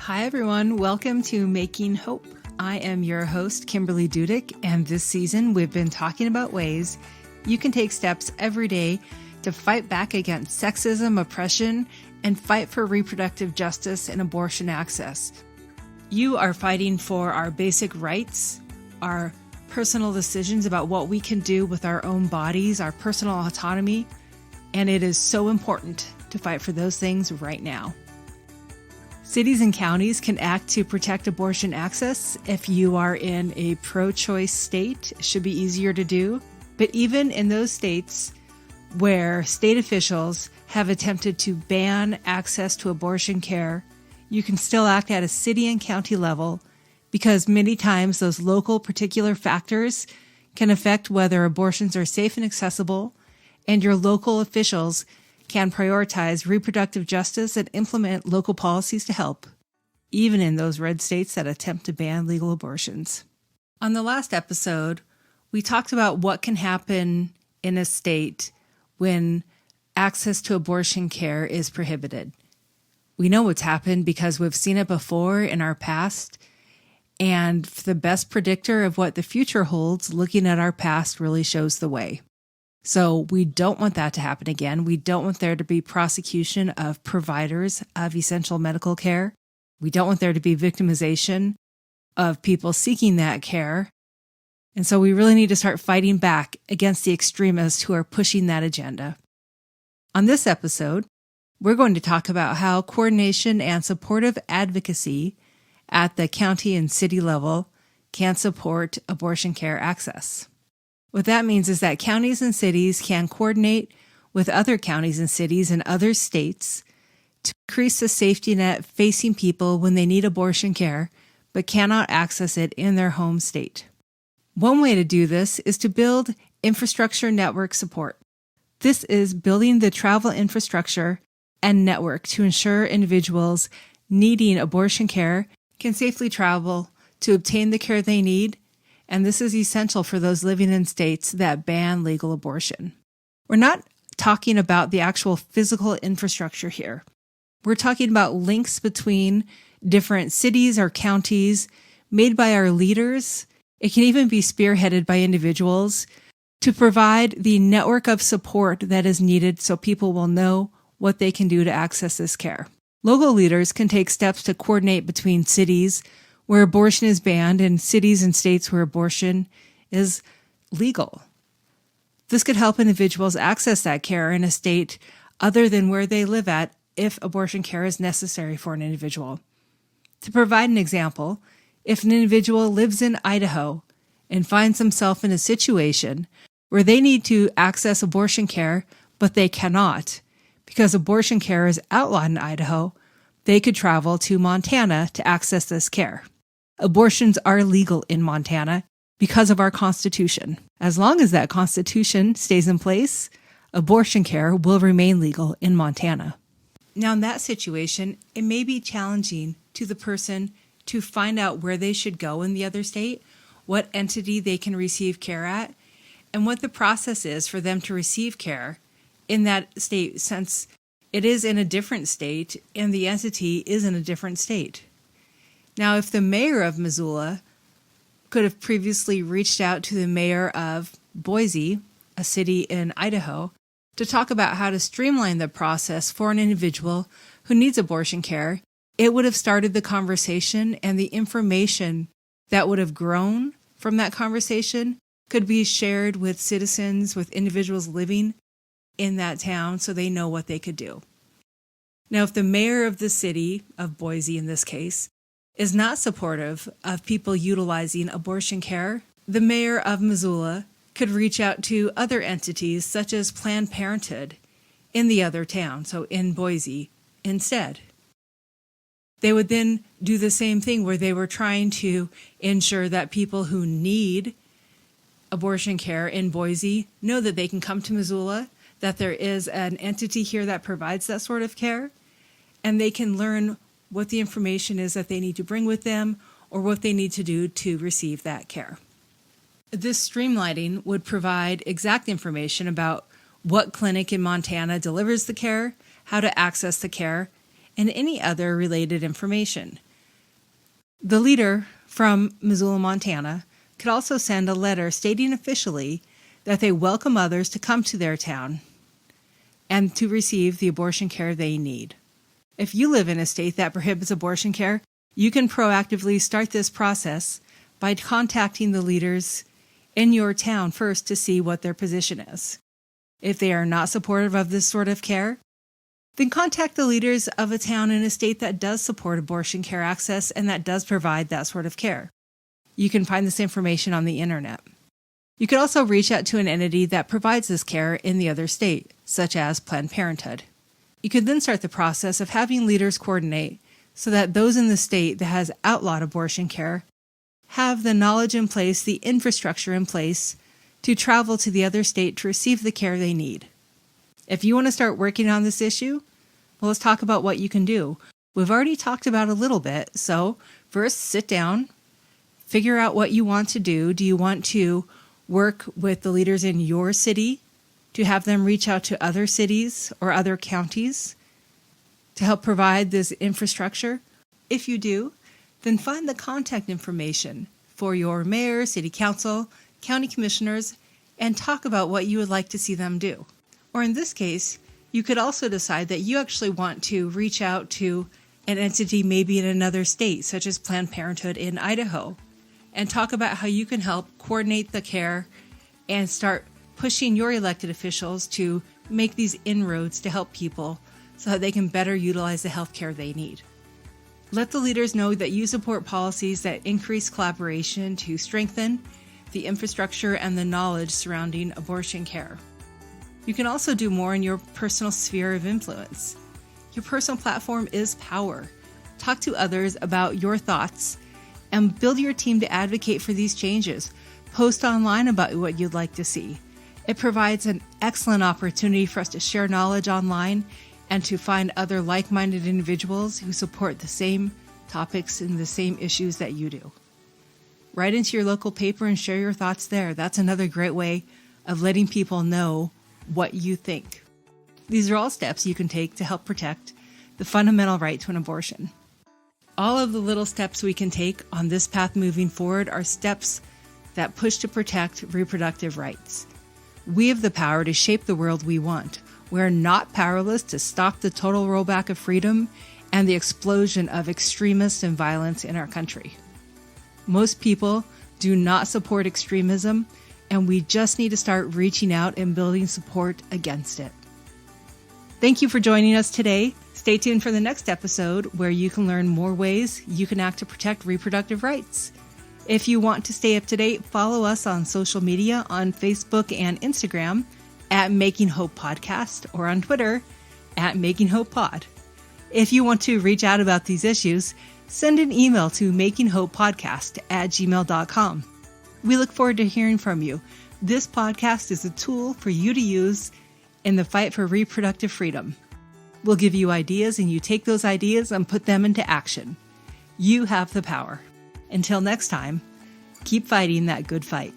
Hi, everyone. Welcome to Making Hope. I am your host, Kimberly Dudick, and this season we've been talking about ways you can take steps every day to fight back against sexism, oppression, and fight for reproductive justice and abortion access. You are fighting for our basic rights, our personal decisions about what we can do with our own bodies, our personal autonomy, and it is so important to fight for those things right now. Cities and counties can act to protect abortion access. If you are in a pro-choice state, it should be easier to do. But even in those states where state officials have attempted to ban access to abortion care, you can still act at a city and county level because many times those local particular factors can affect whether abortions are safe and accessible, and your local officials can prioritize reproductive justice and implement local policies to help, even in those red states that attempt to ban legal abortions. On the last episode, we talked about what can happen in a state when access to abortion care is prohibited. We know what's happened because we've seen it before in our past, and the best predictor of what the future holds, looking at our past, really shows the way. So we don't want that to happen again. We don't want there to be prosecution of providers of essential medical care. We don't want there to be victimization of people seeking that care. And so we really need to start fighting back against the extremists who are pushing that agenda. On this episode, we're going to talk about how coordination and supportive advocacy at the county and city level can support abortion care access. What that means is that counties and cities can coordinate with other counties and cities in other states to increase the safety net facing people when they need abortion care but cannot access it in their home state. One way to do this is to build infrastructure network support. This is building the travel infrastructure and network to ensure individuals needing abortion care can safely travel to obtain the care they need, and this is essential for those living in states that ban legal abortion. We're not talking about the actual physical infrastructure here. We're talking about links between different cities or counties made by our leaders. It can even be spearheaded by individuals to provide the network of support that is needed so people will know what they can do to access this care. Local leaders can take steps to coordinate between cities where abortion is banned and cities and states where abortion is legal. This could help individuals access that care in a state other than where they live at if abortion care is necessary for an individual. To provide an example, if an individual lives in Idaho and finds himself in a situation where they need to access abortion care, but they cannot because abortion care is outlawed in Idaho, they could travel to Montana to access this care. Abortions are legal in Montana because of our Constitution. As long as that Constitution stays in place, abortion care will remain legal in Montana. Now, in that situation, it may be challenging to the person to find out where they should go in the other state, what entity they can receive care at, and what the process is for them to receive care in that state, since it is in a different state and the entity is in a different state. Now, if the mayor of Missoula could have previously reached out to the mayor of Boise, a city in Idaho, to talk about how to streamline the process for an individual who needs abortion care, it would have started the conversation, and the information that would have grown from that conversation could be shared with citizens, with individuals living in that town, so they know what they could do. Now, if the mayor of the city of Boise, in this case, is not supportive of people utilizing abortion care, the mayor of Missoula could reach out to other entities such as Planned Parenthood in the other town, so in Boise, instead. They would then do the same thing where they were trying to ensure that people who need abortion care in Boise know that they can come to Missoula, that there is an entity here that provides that sort of care, and they can learn what the information is that they need to bring with them or what they need to do to receive that care. This streamlining would provide exact information about what clinic in Montana delivers the care, how to access the care, and any other related information. The leader from Missoula, Montana, could also send a letter stating officially that they welcome others to come to their town and to receive the abortion care they need. If you live in a state that prohibits abortion care, you can proactively start this process by contacting the leaders in your town first to see what their position is. If they are not supportive of this sort of care, then contact the leaders of a town in a state that does support abortion care access and that does provide that sort of care. You can find this information on the internet. You could also reach out to an entity that provides this care in the other state, such as Planned Parenthood. You could then start the process of having leaders coordinate so that those in the state that has outlawed abortion care have the knowledge in place, the infrastructure in place to travel to the other state to receive the care they need. If you want to start working on this issue, well, let's talk about what you can do. We've already talked about a little bit, so first sit down, figure out what you want to do. Do you want to work with the leaders in your city to have them reach out to other cities or other counties to help provide this infrastructure? If you do, then find the contact information for your mayor, city council, county commissioners, and talk about what you would like to see them do. Or in this case, you could also decide that you actually want to reach out to an entity maybe in another state, such as Planned Parenthood in Idaho, and talk about how you can help coordinate the care and start pushing your elected officials to make these inroads to help people so that they can better utilize the health care they need. Let the leaders know that you support policies that increase collaboration to strengthen the infrastructure and the knowledge surrounding abortion care. You can also do more in your personal sphere of influence. Your personal platform is power. Talk to others about your thoughts and build your team to advocate for these changes. Post online about what you'd like to see. It provides an excellent opportunity for us to share knowledge online and to find other like-minded individuals who support the same topics and the same issues that you do. Write into your local paper and share your thoughts there. That's another great way of letting people know what you think. These are all steps you can take to help protect the fundamental right to an abortion. All of the little steps we can take on this path moving forward are steps that push to protect reproductive rights. We have the power to shape the world we want. We're not powerless to stop the total rollback of freedom and the explosion of extremists and violence in our country. Most people do not support extremism, and we just need to start reaching out and building support against it. Thank you for joining us today. Stay tuned for the next episode where you can learn more ways you can act to protect reproductive rights. If you want to stay up to date, follow us on social media on Facebook and Instagram at Making Hope Podcast or on Twitter at Making Hope Pod. If you want to reach out about these issues, send an email to makinghopepodast@gmail.com. We look forward to hearing from you. This podcast is a tool for you to use in the fight for reproductive freedom. We'll give you ideas and you take those ideas and put them into action. You have the power. Until next time, keep fighting that good fight.